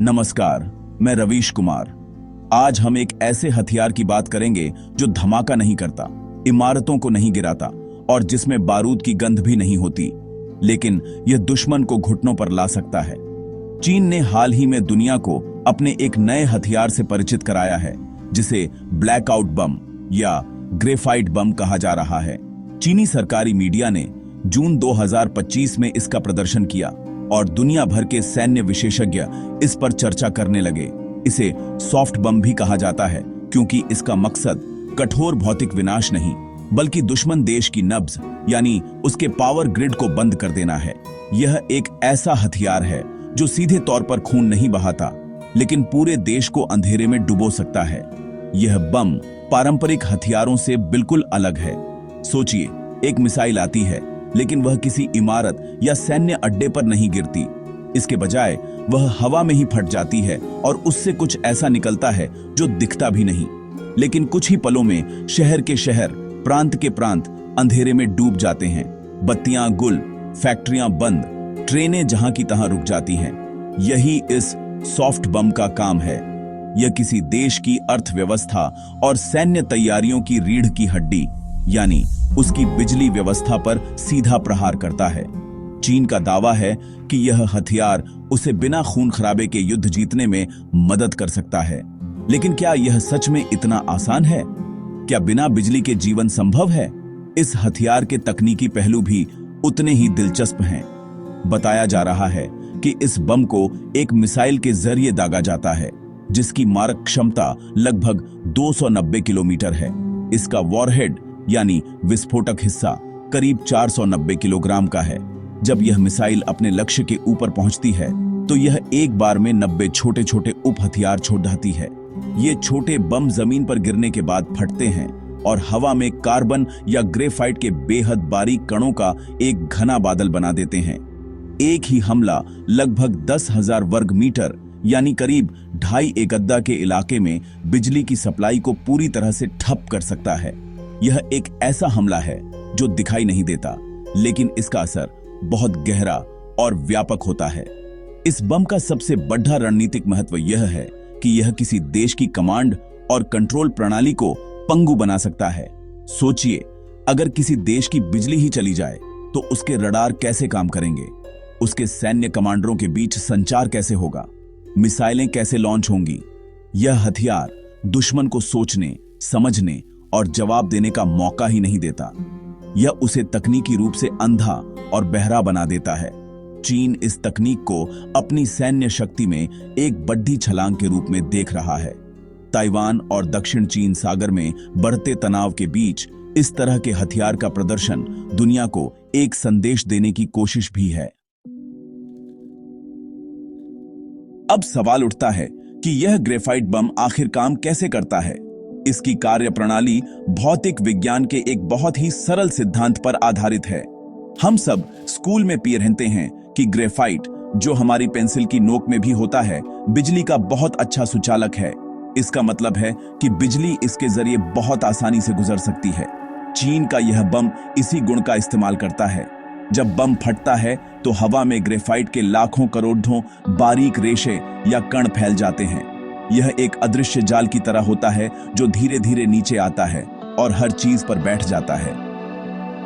नमस्कार, मैं रवीश कुमार। आज हम एक ऐसे हथियार की बात करेंगे जो धमाका नहीं करता, इमारतों को नहीं गिराता और जिसमें बारूद की गंध भी नहीं होती, लेकिन यह दुश्मन को घुटनों पर ला सकता है। चीन ने हाल ही में दुनिया को अपने एक नए हथियार से परिचित कराया है, जिसे ब्लैकआउट बम या ग्रेफाइट बम कहा जा रहा है। चीनी सरकारी मीडिया ने जून 2025 में इसका प्रदर्शन किया और दुनिया भर के सैन्य विशेषज्ञ इस पर चर्चा करने लगे। इसे सॉफ्ट बम भी कहा जाता है क्योंकि इसका मकसद कठोर भौतिक विनाश नहीं, बल्कि दुश्मन देश की नब्ज यानी उसके पावर ग्रिड को बंद कर देना है। यह एक ऐसा हथियार है जो सीधे तौर पर खून नहीं बहाता, लेकिन पूरे देश को अंधेरे में डुबो सकता है। यह बम पारंपरिक हथियारों से बिल्कुल अलग है। सोचिए, एक मिसाइल आती है, लेकिन वह किसी इमारत या सैन्य अड्डे पर नहीं गिरती। इसके बजाय वह हवा में ही फट जाती है और उससे कुछ ऐसा निकलता है जो दिखता भी नहीं, लेकिन कुछ ही पलों में शहर के शहर, प्रांत के प्रांत अंधेरे में डूब जाते हैं। बत्तियां गुल, फैक्ट्रियां बंद, ट्रेनें जहां की तहां रुक जाती हैं। यही इस सॉफ्ट बम का काम है। यह किसी देश की अर्थव्यवस्था और सैन्य तैयारियों की रीढ़ की हड्डी यानी उसकी बिजली व्यवस्था पर सीधा प्रहार करता है। चीन का दावा है कि यह हथियार उसे बिना खून खराबे के युद्ध जीतने में मदद कर सकता है। लेकिन क्या यह सच में इतना आसान है? क्या बिना बिजली के जीवन संभव है? इस हथियार के तकनीकी पहलू भी उतने ही दिलचस्प हैं। बताया जा रहा है कि इस बम को एक मिसाइल के जरिए दागा जाता है, जिसकी मारक क्षमता लगभग 290 किलोमीटर है। इसका वॉरहेड यानी विस्फोटक हिस्सा करीब 490 किलोग्राम का है। जब यह मिसाइल अपने लक्ष्य के ऊपर पहुंचती है तो यह एक बार में 90 छोटे छोटे उप हथियार छोड़ जाती है। ये छोटे बम जमीन पर गिरने के बाद फटते हैं और हवा में कार्बन या ग्रेफाइट के बेहद बारीक कणों का एक घना बादल बना देते हैं। एक ही हमला लगभग 10,000 वर्ग मीटर यानी करीब 2.5 एकड़ के इलाके में बिजली की सप्लाई को पूरी तरह से ठप कर सकता है। यह एक ऐसा हमला है जो दिखाई नहीं देता, लेकिन इसका असर बहुत गहरा और व्यापक होता है। इस बम का सबसे बड़ा रणनीतिक महत्व यह है कि यह किसी देश की कमांड और कंट्रोल प्रणाली को पंगु बना सकता है। सोचिए, अगर किसी देश की बिजली ही चली जाए तो उसके रडार कैसे काम करेंगे? उसके सैन्य कमांडरों के बीच संचार कैसे होगा? मिसाइलें कैसे लॉन्च होंगी? यह हथियार दुश्मन को सोचने, समझने और जवाब देने का मौका ही नहीं देता। यह उसे तकनीकी रूप से अंधा और बहरा बना देता है। चीन इस तकनीक को अपनी सैन्य शक्ति में एक बड़ी छलांग के रूप में देख रहा है। ताइवान और दक्षिण चीन सागर में बढ़ते तनाव के बीच इस तरह के हथियार का प्रदर्शन दुनिया को एक संदेश देने की कोशिश भी है। अब सवाल उठता है कि यह ग्रेफाइट बम आखिर काम कैसे करता है। इसकी कार्यप्रणाली भौतिक विज्ञान के एक बहुत ही सरल सिद्धांत पर आधारित है। हम सब स्कूल में पढ़ते हैं कि ग्रेफाइट, जो हमारी पेंसिल की नोक में भी होता है, बिजली का बहुत अच्छा सुचालक है। इसका मतलब है कि बिजली इसके जरिए बहुत आसानी से गुजर सकती है। चीन का यह बम इसी गुण का इस्तेमाल करता है। जब बम फटता है तो हवा में ग्रेफाइट के लाखों करोड़ों बारीक रेशे या कण फैल जाते हैं। यह एक अदृश्य जाल की तरह होता है जो धीरे धीरे नीचे आता है और हर चीज पर बैठ जाता है।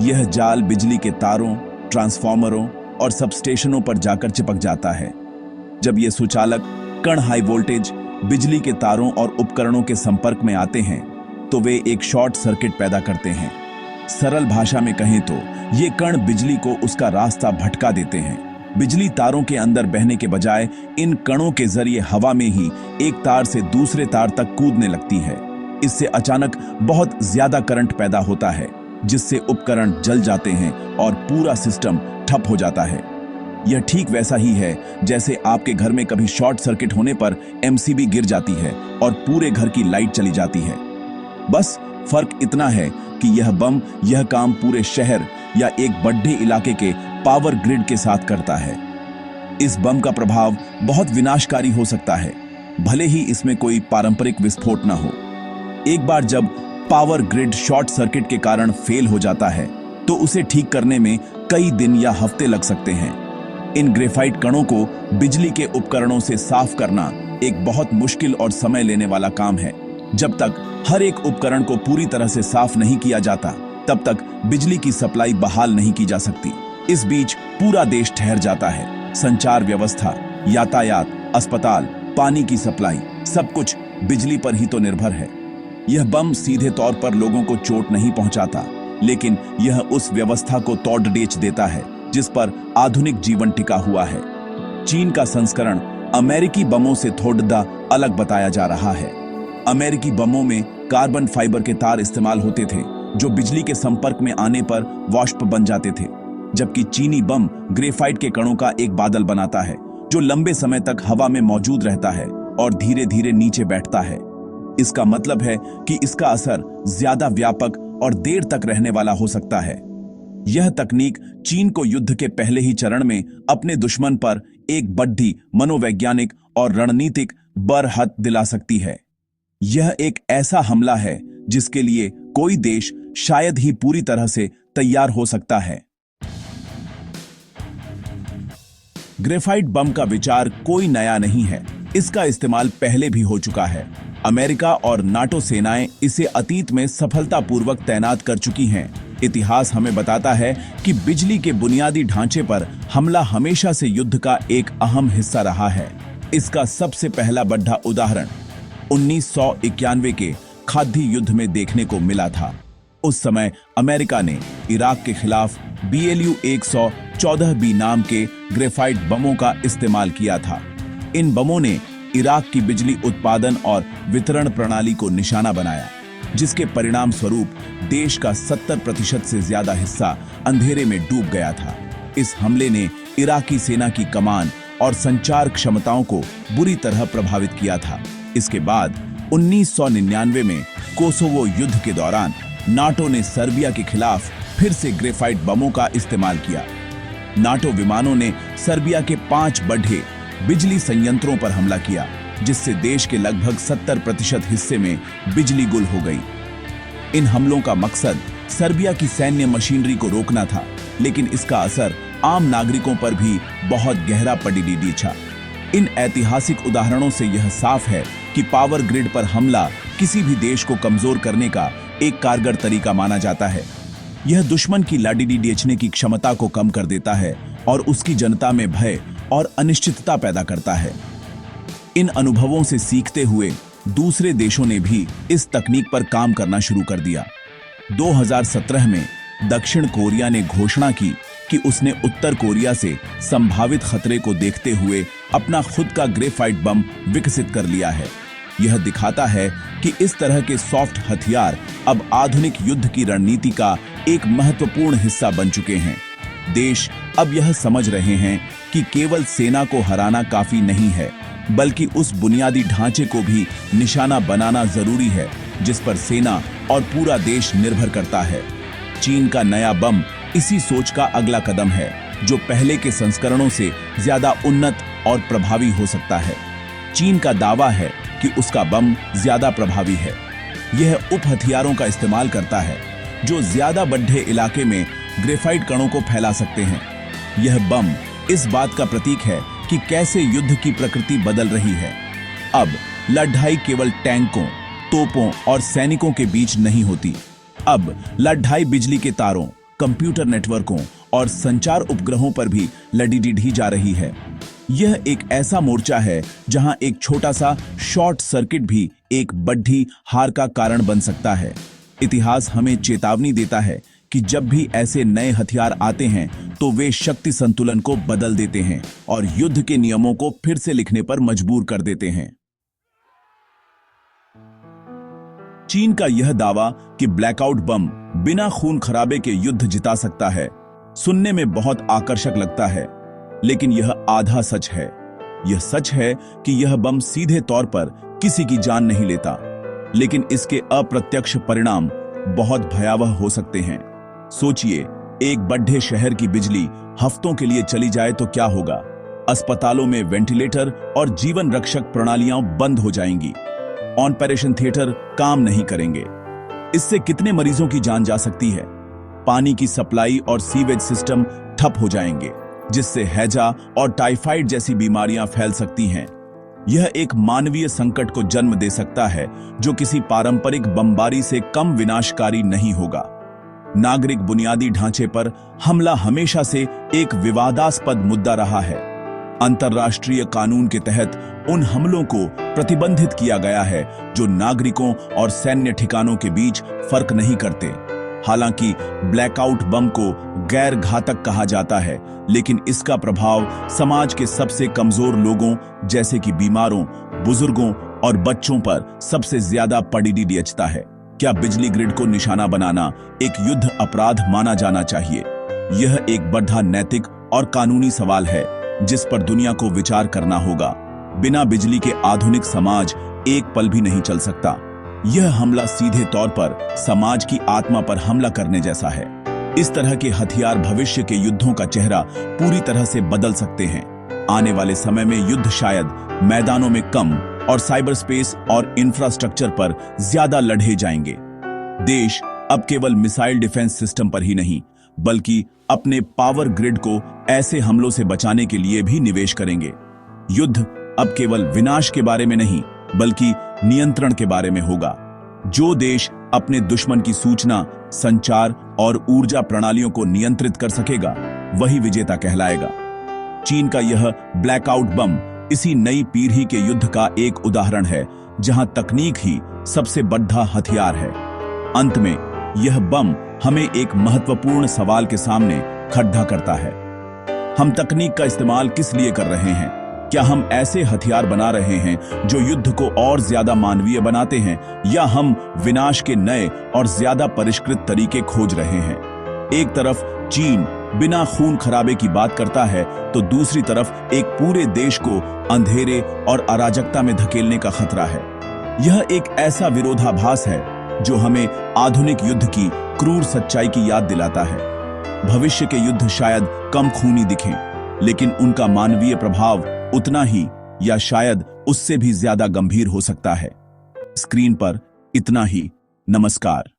यह जाल बिजली के तारों, ट्रांसफार्मरों और सबस्टेशनों पर जाकर चिपक जाता है। जब ये सुचालक कण हाई वोल्टेज बिजली के तारों और उपकरणों के संपर्क में आते हैं तो वे एक शॉर्ट सर्किट पैदा करते हैं। सरल भाषा में कहें तो ये कण बिजली को उसका रास्ता भटका देते हैं। बिजली तारों के अंदर बहने के बजाय इन कणों के जरिए हवा में ही एक तार से दूसरे तार तक कूदने लगती है। इससे अचानक बहुत ज्यादा करंट पैदा होता है, जिससे उपकरण जल जाते हैं और पूरा सिस्टम ठप हो जाता है। यह ठीक वैसा ही है जैसे आपके घर में कभी शॉर्ट सर्किट होने पर एमसीबी गिर जाती है और पूरे घर की लाइट चली जाती है। बस फर्क इतना है कि यह बम यह काम पूरे शहर या एक बड़े इलाके के पावर ग्रिड के साथ करता है। इस बम का प्रभाव बहुत विनाशकारी हो सकता है, भले ही इसमें कोई पारंपरिक विस्फोट न हो। एक बार जब पावर ग्रिड शॉर्ट सर्किट के कारण फेल हो जाता है तो उसे ठीक करने में कई दिन या हफ्ते लग सकते हैं। इन ग्रेफाइट कणों को बिजली के उपकरणों से साफ करना एक बहुत मुश्किल और समय लेने वाला काम है। जब तक हर एक उपकरण को पूरी तरह से साफ नहीं किया जाता, तब तक बिजली की सप्लाई बहाल नहीं की जा सकती। इस बीच पूरा देश ठहर जाता है। संचार व्यवस्था, यातायात, अस्पताल, पानी की सप्लाई, सब कुछ बिजली पर ही तो निर्भर है। यह बम सीधे तौर पर लोगों को चोट नहीं पहुंचाता, लेकिन यह उस व्यवस्था को तोड़-डेच देता है जिस पर आधुनिक जीवन टिका हुआ है। चीन का संस्करण अमेरिकी बमों से थोड़ा अलग बताया जा रहा है। अमेरिकी बमों में कार्बन फाइबर के तार इस्तेमाल होते थे जो बिजली के संपर्क में आने पर वाष्प बन जाते थे, जबकि चीनी बम ग्रेफाइट के कणों का एक बादल बनाता है जो लंबे समय तक हवा में मौजूद रहता है और धीरे धीरे नीचे बैठता है। इसका मतलब है कि इसका असर ज्यादा व्यापक और देर तक रहने वाला हो सकता है। यह तकनीक चीन को युद्ध के पहले ही चरण में अपने दुश्मन पर एक बड़ी मनोवैज्ञानिक और रणनीतिक बरहत दिला सकती है। यह एक ऐसा हमला है जिसके लिए कोई देश शायद ही पूरी तरह से तैयार हो सकता है। ग्रेफाइट बम का विचार कोई नया नहीं है, इसका इस्तेमाल पहले भी हो चुका है। अमेरिका और नाटो सेनाएं इसे अतीत में सफलतापूर्वक तैनात कर चुकी हैं। इतिहास हमें बताता है कि बिजली के बुनियादी ढांचे पर हमला हमेशा से युद्ध का एक अहम हिस्सा रहा है। इसका सबसे पहला बड़ा उदाहरण 1991 के खाद्य युद्ध में देखने को मिला था। उस समय अमेरिका ने इराक के खिलाफ BLU-114B नाम के ग्रेफाइट बमों का इस्तेमाल किया था। इन बमों ने इराक की बिजली उत्पादन और वितरण प्रणाली को निशाना बनाया, जिसके परिणाम स्वरूप देश का 70% से ज्यादा हिस्सा अंधेरे में डूब गया था। इस हमले ने इराकी सेना की कमान और संचार क्षमताओं को बुरी तरह प्रभावित किया था। इसके बाद 1999 में कोसोवो युद्ध के दौरान नाटो ने सर्बिया के खिलाफ फिर से ग्रेफाइट बमों का इस्तेमाल किया। नाटो विमानों ने सर्बिया के 5 बड़े बिजली संयंत्रों पर हमला किया, जिससे देश के लगभग 70% हिस्से में बिजली गुल हो गई। इन हमलों का मकसद सर्बिया की सैन्य मशीनरी को रोकना था, लेकिन इसका असर आम नागरिकों पर भी बहुत गहरा पड़ा। इन ऐतिहासिक उदाहरणों से यह साफ है कि पावर ग्रिड पर हमला किसी भी देश को कमजोर करने का एक कारगर तरीका माना जाता है। यह दुश्मन की लाडीडीचने की क्षमता को कम कर देता है और उसकी जनता में भय और अनिश्चितता पैदा करता है। इन अनुभवों से सीखते हुए दूसरे देशों ने भी इस तकनीक पर काम करना शुरू कर दिया। 2017 में दक्षिण कोरिया ने घोषणा की कि उसने उत्तर कोरिया से संभावित खतरे को देखते हुए अपना खुद का ग्रेफाइट बम विकसित कर लिया है। यह दिखाता है कि इस तरह के सॉफ्ट हथियार अब आधुनिक युद्ध की रणनीति का एक महत्वपूर्ण हिस्सा बन चुके हैं। देश अब यह समझ रहे हैं कि केवल सेना को हराना काफी नहीं है, बल्कि उस बुनियादी ढांचे को भी निशाना बनाना जरूरी है जिस पर सेना और पूरा देश निर्भर करता है। चीन का नया बम इसी सोच का अगला कदम है, जो पहले के संस्करणों से ज्यादा उन्नत और प्रभावी हो सकता है। चीन का दावा है कि उसका बम ज्यादा प्रभावी है। यह उप हथियारों का इस्तेमाल करता है जो ज्यादा बड़े इलाके में ग्रेफाइट कणों को फैला सकते हैं। यह बम इस बात का प्रतीक है कि कैसे युद्ध की प्रकृति बदल रही है। अब लड़ाई केवल टैंकों, तोपों और सैनिकों के बीच नहीं होती। अब लड़ाई बिजली के तारों, कंप्यूटर नेटवर्कों और संचार उपग्रहों पर भी लड़ी जा रही है। यह एक ऐसा मोर्चा है जहां एक छोटा सा शॉर्ट सर्किट भी एक बड़ी हार का कारण बन सकता है। इतिहास हमें चेतावनी देता है कि जब भी ऐसे नए हथियार आते हैं तो वे शक्ति संतुलन को बदल देते हैं और युद्ध के नियमों को फिर से लिखने पर मजबूर कर देते हैं। चीन का यह दावा कि ब्लैकआउट बम बिना खून खराबे के युद्ध जिता सकता है सुनने में बहुत आकर्षक लगता है, लेकिन यह आधा सच है। यह सच है कि यह बम सीधे तौर पर किसी की जान नहीं लेता, लेकिन इसके अप्रत्यक्ष परिणाम बहुत भयावह हो सकते हैं। सोचिए, एक बड़े शहर की बिजली हफ्तों के लिए चली जाए तो क्या होगा। अस्पतालों में वेंटिलेटर और जीवन रक्षक प्रणालियां बंद हो जाएंगी। ऑपरेशन थिएटर काम नहीं करेंगे। इससे कितने मरीजों की जान जा सकती है। पानी की सप्लाई और सीवेज सिस्टम ठप हो जाएंगे। जिससे हैजा और टाइफाइड जैसी बीमारियां फैल सकती हैं। यह एक मानवीय संकट को जन्म दे सकता है जो किसी पारंपरिक बमबारी से कम विनाशकारी नहीं होगा। नागरिक बुनियादी ढांचे पर हमला हमेशा से एक विवादास्पद मुद्दा रहा है। अंतर्राष्ट्रीय कानून के तहत उन हमलों को प्रतिबंधित किया गया है जो नागरिकों और सैन्य ठिकानों के बीच फर्क नहीं करते। हालांकि ब्लैकआउट बम को गैर घातक कहा जाता है, लेकिन इसका प्रभाव समाज के सबसे कमजोर लोगों जैसे कि बीमारों, बुजुर्गों और बच्चों पर सबसे ज्यादा पड़ीदी अचता है। क्या बिजली ग्रिड को निशाना बनाना एक युद्ध अपराध माना जाना चाहिए? यह एक बड़ा नैतिक और कानूनी सवाल है जिस पर दुनिया को विचार करना होगा। बिना बिजली के आधुनिक समाज एक पल भी नहीं चल सकता। यह हमला सीधे तौर पर समाज की आत्मा पर हमला करने जैसा है। इस तरह के हथियार भविष्य के युद्धों का चेहरा पूरी तरह से बदल सकते हैं। आने वाले समय में युद्ध शायद मैदानों में कम और साइबर स्पेस और इंफ्रास्ट्रक्चर पर ज्यादा लड़े जाएंगे। देश अब केवल मिसाइल डिफेंस सिस्टम पर ही नहीं, बल्कि अपने पावर ग्रिड को ऐसे हमलों से बचाने के लिए भी निवेश करेंगे। युद्ध अब केवल विनाश के बारे में नहीं, बल्कि नियंत्रण के बारे में होगा। जो देश अपने दुश्मन की सूचना, संचार और ऊर्जा प्रणालियों को नियंत्रित कर सकेगा, वही विजेता कहलाएगा। चीन का यह ब्लैकआउट बम इसी नई पीढ़ी के युद्ध का एक उदाहरण है, जहां तकनीक ही सबसे बड़ा हथियार है। अंत में यह बम हमें एक महत्वपूर्ण सवाल के सामने खड़ा करता है। हम तकनीक का इस्तेमाल किस लिए कर रहे हैं? क्या हम ऐसे हथियार बना रहे हैं जो युद्ध को और ज्यादा मानवीय बनाते हैं, या हम विनाश के नए और ज्यादा परिष्कृत तरीके खोज रहे हैं? एक तरफ चीन बिना खून खराबे की बात करता है, तो दूसरी तरफ एक पूरे देश को अंधेरे और अराजकता में धकेलने का खतरा है। यह एक ऐसा विरोधाभास है जो हमें आधुनिक युद्ध की क्रूर सच्चाई की याद दिलाता है। भविष्य के युद्ध शायद कम खूनी दिखें, लेकिन उनका मानवीय प्रभाव उतना ही या शायद उससे भी ज्यादा गंभीर हो सकता है। स्क्रीन पर इतना ही। नमस्कार।